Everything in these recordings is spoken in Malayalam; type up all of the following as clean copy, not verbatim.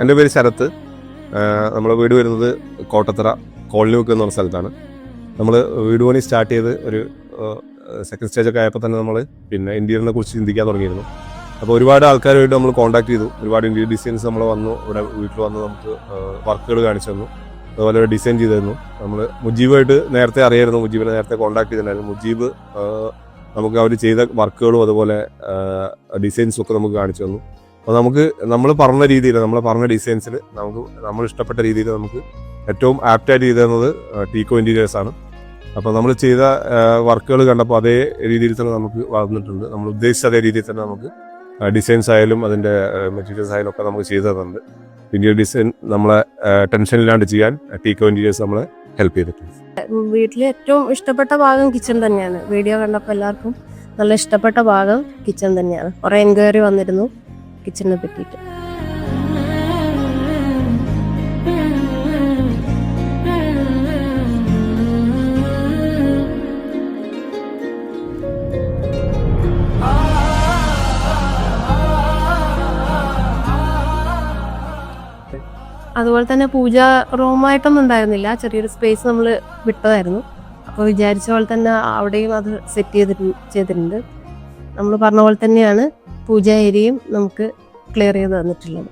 എൻ്റെ പേര് ശരത്ത്. നമ്മളെ വീട് വരുന്നത് കോട്ടത്തറ കോളനിമുക്ക് എന്ന് പറഞ്ഞ സ്ഥലത്താണ്. നമ്മൾ വീട് പണി സ്റ്റാർട്ട് ചെയ്ത് ഒരു സെക്കൻഡ് സ്റ്റേജൊക്കെ ആയപ്പോൾ തന്നെ നമ്മൾ പിന്നെ ഇൻറ്റീരിയറിനെ കുറിച്ച് ചിന്തിക്കാൻ തുടങ്ങിയിരുന്നു. അപ്പോൾ ഒരുപാട് ആൾക്കാരുമായിട്ട് നമ്മൾ കോൺടാക്ട് ചെയ്തു. ഒരുപാട് ഇൻറ്റീരിയർ ഡിസൈൻസ് നമ്മൾ വന്നു, ഇവിടെ വീട്ടിൽ വന്ന് നമുക്ക് വർക്കുകൾ കാണിച്ചു തന്നു, അതുപോലെ ഡിസൈൻ ചെയ്തു തന്നു. നമ്മൾ മുജീബായിട്ട് നേരത്തെ അറിയായിരുന്നു, മുജീബിനെ നേരത്തെ കോൺടാക്ട് ചെയ്തിട്ടുണ്ടായിരുന്നു. മുജീബ് നമുക്ക് അവർ ചെയ്ത വർക്കുകളും അതുപോലെ ഡിസൈൻസും ഒക്കെ നമുക്ക് കാണിച്ചു തന്നു. അപ്പോൾ നമുക്ക് നമ്മൾ പറഞ്ഞ രീതിയിൽ, നമ്മൾ പറഞ്ഞ ഡിസൈൻസിൽ നമുക്ക് നമ്മൾ ഇഷ്ടപ്പെട്ട രീതിയിൽ നമുക്ക് ഏറ്റവും ആപ്റ്റായിട്ട് ചെയ്തു തന്നത് ടീക്കോ ഇൻറ്റീരിയേഴ്സാണ്. അപ്പോൾ നമ്മൾ ചെയ്ത വർക്കുകൾ കണ്ടപ്പോൾ അതേ രീതിയിൽ തന്നെ നമുക്ക് വന്നിട്ടുണ്ട്. നമ്മൾ ഉദ്ദേശിച്ച അതേ രീതിയിൽ തന്നെ നമുക്ക് ഡിസൈൻസ് ആയാലും അതിൻ്റെ മെറ്റീരിയൽസ് ആയാലും ഒക്കെ നമുക്ക് ചെയ്തു തന്നിട്ടുണ്ട്. ഇൻറ്റീരിയർ ഡിസൈൻ നമ്മളെ ടെൻഷനില്ലാണ്ട് ചെയ്യാൻ ടീക്കോ ഇൻറ്റീരിയേഴ്സ് നമ്മളെ ഹെൽപ്പ് ചെയ്തിട്ടുണ്ട്. വീട്ടിൽ ഏറ്റവും ഇഷ്ടപ്പെട്ട ഭാഗം കിച്ചൺ തന്നെയാണ്. വീഡിയോ കണ്ടപ്പോൾ എല്ലാവർക്കും നല്ല ഇഷ്ടപ്പെട്ട ഭാഗം കിച്ചൺ തന്നെയാണ്. കുറേ എൻക്വയറി വന്നിരുന്നു കിച്ചണിനെ പറ്റിയിട്ട്. അതുപോലെ തന്നെ പൂജ റൂമായിട്ടൊന്നും ഉണ്ടായിരുന്നില്ല, ചെറിയൊരു സ്പേസ് നമ്മൾ വിട്ടതായിരുന്നു. അപ്പോൾ വിചാരിച്ച പോലെ തന്നെ അവിടെയും അത് സെറ്റ് ചെയ്തിട്ടുണ്ട്. നമ്മൾ പറഞ്ഞ പോലെ തന്നെയാണ് പൂജ ഏരിയയും നമുക്ക് ക്ലിയർ ചെയ്ത് തന്നിട്ടുള്ളത്.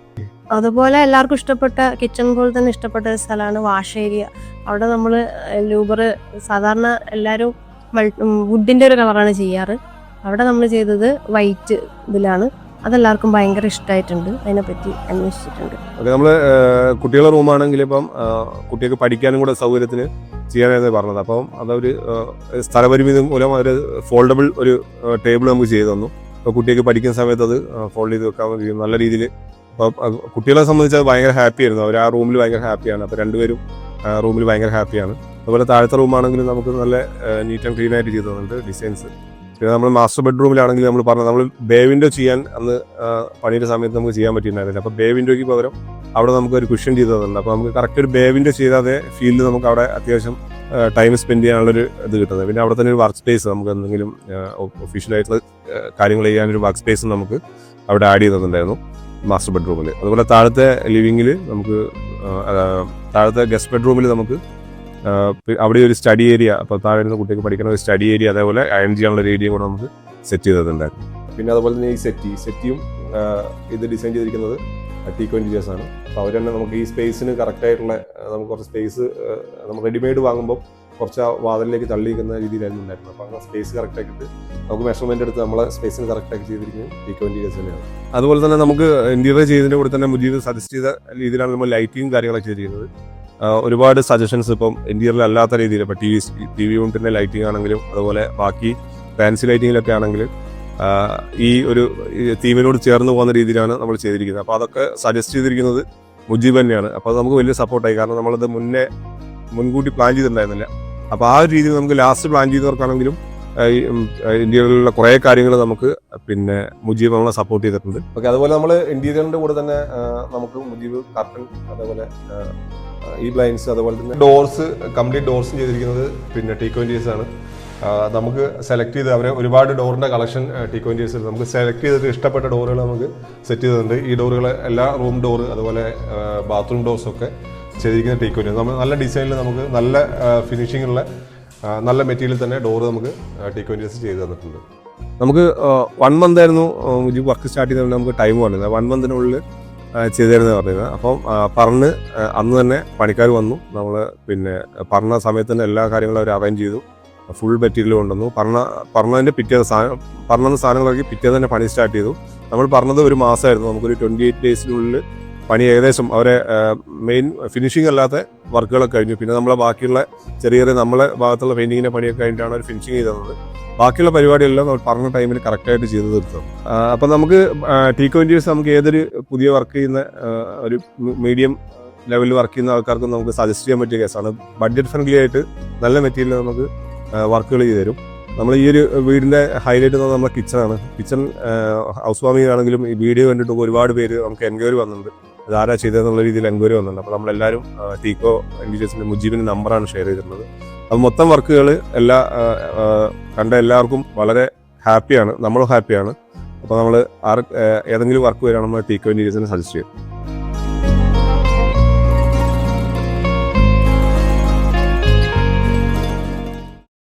അതുപോലെ എല്ലാവർക്കും ഇഷ്ടപ്പെട്ട കിച്ചൺ പോലെ തന്നെ ഇഷ്ടപ്പെട്ട ഒരു സ്ഥലമാണ് വാഷ് ഏരിയ. അവിടെ നമ്മൾ ലൂബർ സാധാരണ എല്ലാവരും വുഡിൻ്റെ ഒരു കളറാണ് ചെയ്യാറ്. അവിടെ നമ്മൾ ചെയ്തത് വൈറ്റ് ഇതിലാണ്. അതെല്ലാവർക്കും ഭയങ്കര ഇഷ്ടമായിട്ടുണ്ട്. അതിനെപ്പറ്റി അന്വേഷിച്ചിട്ടുണ്ട്. ഓക്കെ, നമ്മൾ കുട്ടികളുടെ റൂമാണെങ്കിൽ ഇപ്പം കുട്ടികൾക്ക് പഠിക്കാനും കൂടെ സൗകര്യത്തിന് ചെയ്യാനായിരുന്നു പറഞ്ഞത്. അപ്പം അതൊരു സ്ഥലപരിമിതി മൂലം ഒരു ഫോൾഡബിൾ ഒരു ടേബിൾ നമുക്ക് ചെയ്തു തന്നു. അപ്പോൾ കുട്ടികൾക്ക് പഠിക്കുന്ന സമയത്ത് അത് ഫോൾഡ് ചെയ്ത് വെക്കാൻ കഴിയും നല്ല രീതിയിൽ. അപ്പോൾ കുട്ടികളെ സംബന്ധിച്ച് അത് ഭയങ്കര ഹാപ്പിയായിരുന്നു. അവർ ആ റൂമിൽ ഭയങ്കര ഹാപ്പിയാണ്. അപ്പോൾ രണ്ടുപേരും റൂമിൽ ഭയങ്കര ഹാപ്പിയാണ്. അതുപോലെ താഴത്തെ റൂമാണെങ്കിലും നമുക്ക് നല്ല നീറ്റ് ആൻഡ് ക്ലീൻ ആയിട്ട് ചെയ്തു തന്നിട്ടുണ്ട് ഡിസൈൻസ്. പിന്നെ നമ്മൾ മാസ്റ്റർ ബെഡ്റൂമിലാണെങ്കിൽ നമ്മൾ പറഞ്ഞത് നമ്മൾ ബേ വിൻഡോ ചെയ്യാൻ അന്ന് പണിയുടെ സമയത്ത് നമുക്ക് ചെയ്യാൻ പറ്റിയിട്ടുണ്ടായിരുന്നില്ല. അപ്പോൾ ബേ വിൻഡോയ്ക്ക് പകരം അവിടെ നമുക്ക് ഒരു കുഷൻ ചെയ്ത് തന്നിട്ടുണ്ട്. അപ്പോൾ നമുക്ക് കറക്റ്റ് ഒരു ബേ വിൻഡോ ചെയ്താതെ ഫീൽഡ് നമുക്ക് അവിടെ അത്യാവശ്യം ടൈം സ്പെൻഡ് ചെയ്യാനുള്ളൊരു ഇത് കിട്ടുന്നത്. പിന്നെ അവിടെ തന്നെ ഒരു വർക്ക് സ്പേസ്, നമുക്ക് എന്തെങ്കിലും ഒഫീഷ്യലായിട്ടുള്ള കാര്യങ്ങൾ ചെയ്യാനൊരു വർക്ക് സ്പേസ് നമുക്ക് അവിടെ ആഡ് ചെയ്തിട്ടുണ്ടായിരുന്നു മാസ്റ്റർ ബെഡ്റൂമിൽ. അതുപോലെ താഴത്തെ ലിവിങ്ങിൽ നമുക്ക് താഴത്തെ ഗസ്റ്റ് ബെഡ്റൂമിൽ നമുക്ക് അവിടെ ഒരു സ്റ്റഡി ഏരിയ, അപ്പോൾ താഴെ നിന്ന് കുട്ടിക്ക് പഠിക്കുന്ന ഒരു സ്റ്റഡി ഏരിയ, അതേപോലെ അയൺ ചെയ്യാനുള്ള ഒരു ഏരിയ കൂടെ നമുക്ക് സെറ്റ് ചെയ്തിട്ടുണ്ടായിരുന്നു. പിന്നെ അതുപോലെ തന്നെ ഈ സെറ്റിയും ഇത് ഡിസൈൻ ചെയ്തിരിക്കുന്നത് ടീക്കോ ഇൻറ്റീരിയേഴ്സ് ആണ്. അപ്പോൾ അവർ തന്നെ നമുക്ക് ഈ സ്പേസിന് കറക്റ്റായിട്ടുള്ള നമുക്ക് കുറച്ച് സ്പേസ് നമ്മൾ റെഡിമെയ്ഡ് വാങ്ങുമ്പോൾ കുറച്ച് വാതിലിലേക്ക് തള്ളിയിരിക്കുന്ന രീതിയിലായിരുന്നു ഉണ്ടായിരുന്നത്. അപ്പോൾ അങ്ങനെ സ്പേസ് കറക്റ്റാക്കിയിട്ട് നമുക്ക് മെഷർമെൻ്റ് എടുത്ത് നമ്മളെ സ്പേസിന് കറക്റ്റാക്കി ചെയ്തിരിക്കുന്നത് ടീക്കോ ഇൻറ്റീരിയേഴ്സ് തന്നെയാണ്. അതുപോലെ തന്നെ നമുക്ക് ഇൻറ്റീരിയർ ചെയ്തതിൻ്റെ കൂടെ തന്നെ മുജീബ് സജസ്റ്റ് ചെയ്ത രീതിയിലാണ് നമ്മൾ ലൈറ്റിങ് കാര്യങ്ങളൊക്കെ ചെയ്തിരിക്കുന്നത്. ഒരുപാട് സജഷൻസ് ഇപ്പം ഇൻറ്റീരിയർ അല്ലാത്ത രീതിയിൽ, ഇപ്പോൾ ടി വി യൂണിറ്റിൻ്റെ ലൈറ്റിംഗ് ആണെങ്കിലും അതുപോലെ ബാക്കി ഫാൻസി ലൈറ്റിങ്ങിലൊക്കെ ആണെങ്കിലും ഈ ഒരു തീമിനോട് ചേർന്ന് പോകുന്ന രീതിയിലാണ് നമ്മൾ ചെയ്തിരിക്കുന്നത്. അപ്പോൾ അതൊക്കെ സജസ്റ്റ് ചെയ്തിരിക്കുന്നത് മുജീബ് തന്നെയാണ്. അപ്പോൾ അത് നമുക്ക് വലിയ സപ്പോർട്ടായി. കാരണം നമ്മളത് മുൻകൂട്ടി പ്ലാൻ ചെയ്തിട്ടുണ്ടായിരുന്നില്ല. അപ്പോൾ ആ ഒരു രീതിയിൽ നമുക്ക് ലാസ്റ്റ് പ്ലാൻ ചെയ്തവർക്കാണെങ്കിലും ഇന്ത്യയിലുള്ള കുറേ കാര്യങ്ങൾ നമുക്ക് പിന്നെ മുജീബ് നമ്മളെ സപ്പോർട്ട് ചെയ്തിട്ടുണ്ട്. ഓക്കെ, അതുപോലെ നമ്മൾ ഇന്റീരിയറിന്റെ കൂടെ തന്നെ നമുക്ക് മുജീബ് കർട്ടൻ, അതേപോലെ ഈ ബ്ലൈൻഡ്സ്, അതുപോലെ തന്നെ ഡോർസ്, കംപ്ലീറ്റ് ഡോർസും ചെയ്തിരിക്കുന്നത് പിന്നെ ടീക്കോ ഇൻറ്റീരിയേഴ്സ് ആണ്. നമുക്ക് സെലക്ട് ചെയ്ത് അവരെ ഒരുപാട് ഡോറിന്റെ കളക്ഷൻ ടീക്കോ ഇൻറ്റീരിയേഴ്സ് നമുക്ക് സെലക്ട് ചെയ്തിട്ട് ഇഷ്ടപ്പെട്ട ഡോറുകൾ നമുക്ക് സെറ്റ് ചെയ്തിട്ടുണ്ട്. ഈ ഡോറുകൾ എല്ലാ റൂം ഡോർ അതുപോലെ ബാത്റൂം ഡോർസൊക്കെ ചെയ്തിരിക്കുന്ന ടീക്കോ ഇൻറ്റീരിയേഴ്സ്. നമ്മൾ നല്ല ഡിസൈനിൽ നമുക്ക് നല്ല ഫിനിഷിങ്ങുള്ള നല്ല മെറ്റീരിയൽ തന്നെ ഡോറ് നമുക്ക് ടീക്കോ ഇൻറ്റീരിയേഴ്സ് ചെയ്ത് തന്നിട്ടുണ്ട്. നമുക്ക് 1 month ആയിരുന്നു മുജീബ് വർക്ക് സ്റ്റാർട്ട് ചെയ്തത്. നമുക്ക് ടൈം പറഞ്ഞത് 1 monthനുള്ളിൽ ചെയ്തിരുന്നത് പറഞ്ഞത്. അപ്പം പറഞ്ഞ് അന്ന് തന്നെ പണിക്കാർ വന്നു. നമ്മൾ പിന്നെ പറഞ്ഞ സമയത്ത് തന്നെ എല്ലാ കാര്യങ്ങളും അവർ അറേഞ്ച് ചെയ്തു. ഫുൾ മെറ്റീരിയൽ കൊണ്ടുവന്നു. പറഞ്ഞതിൻ്റെ പറഞ്ഞ സാധനങ്ങളൊക്കെ പിറ്റേ തന്നെ പണി സ്റ്റാർട്ട് ചെയ്തു. നമ്മൾ പറഞ്ഞത് ഒരു മാസമായിരുന്നു. നമുക്കൊരു 28 daysനുള്ളിൽ പണി ഏകദേശം അവരെ മെയിൻ ഫിനിഷിംഗ് അല്ലാത്ത വർക്കുകളൊക്കെ കഴിഞ്ഞു. പിന്നെ നമ്മളെ ബാക്കിയുള്ള ചെറിയ നമ്മളെ ഭാഗത്തുള്ള പെയിൻറ്റിങ്ങിൻ്റെ പണിയൊക്കെ കഴിഞ്ഞിട്ടാണ് അവർ ഫിനിഷിങ് ചെയ്ത് തന്നത്. ബാക്കിയുള്ള പരിപാടിയെല്ലാം നമ്മൾ പറഞ്ഞ ടൈമിൽ കറക്റ്റായിട്ട് ചെയ്ത് തീർത്തത്. അപ്പം നമുക്ക് ടീക്കോ ഇൻറ്റീരിയേഴ്സ് നമുക്ക് ഏതൊരു പുതിയ വർക്ക് ചെയ്യുന്ന ഒരു മീഡിയം ലെവലിൽ വർക്ക് ചെയ്യുന്ന ആൾക്കാർക്കും നമുക്ക് സജസ്റ്റ് ചെയ്യാൻ പറ്റിയ കേസാണ്. ബഡ്ജറ്റ് ഫ്രണ്ട്ലി ആയിട്ട് നല്ല മെറ്റീരിയൽ നമുക്ക് വർക്കുകൾ ചെയ്ത് തരും. നമ്മൾ ഈ ഒരു വീടിൻ്റെ ഹൈലൈറ്റ് എന്ന് പറഞ്ഞാൽ നമ്മുടെ കിച്ചണാണ്. കിച്ചൺ ഹൗസ് വാമിംഗ് ആണെങ്കിലും ഈ വീഡിയോ കണ്ടിട്ട് ഒരുപാട് പേര് നമുക്ക് എൻക്വയറി വന്നിട്ടുണ്ട്. അതാരാ ചെയ്തതെന്നുള്ള രീതിയിൽ എൻക്വയറി വന്നിട്ടുണ്ട്. അപ്പോൾ നമ്മളെല്ലാവരും ടീക്കോ ഇൻറ്റീരിയേഴ്സിൻ്റെ മുജീബിൻ്റെ നമ്പറാണ് ഷെയർ ചെയ്തിട്ടുള്ളത്. അത് മൊത്തം വർക്കുകൾ കണ്ട എല്ലാവർക്കും വളരെ ഹാപ്പിയാണ്, നമ്മളും ഹാപ്പിയാണ്. അപ്പോൾ നമ്മൾ ഏതെങ്കിലും വർക്ക് വരികയാണെങ്കിൽ നമ്മൾ ടീക്കോ ഇൻറ്റീരിയേഴ്സിനെ സജസ്റ്റ് ചെയ്യും.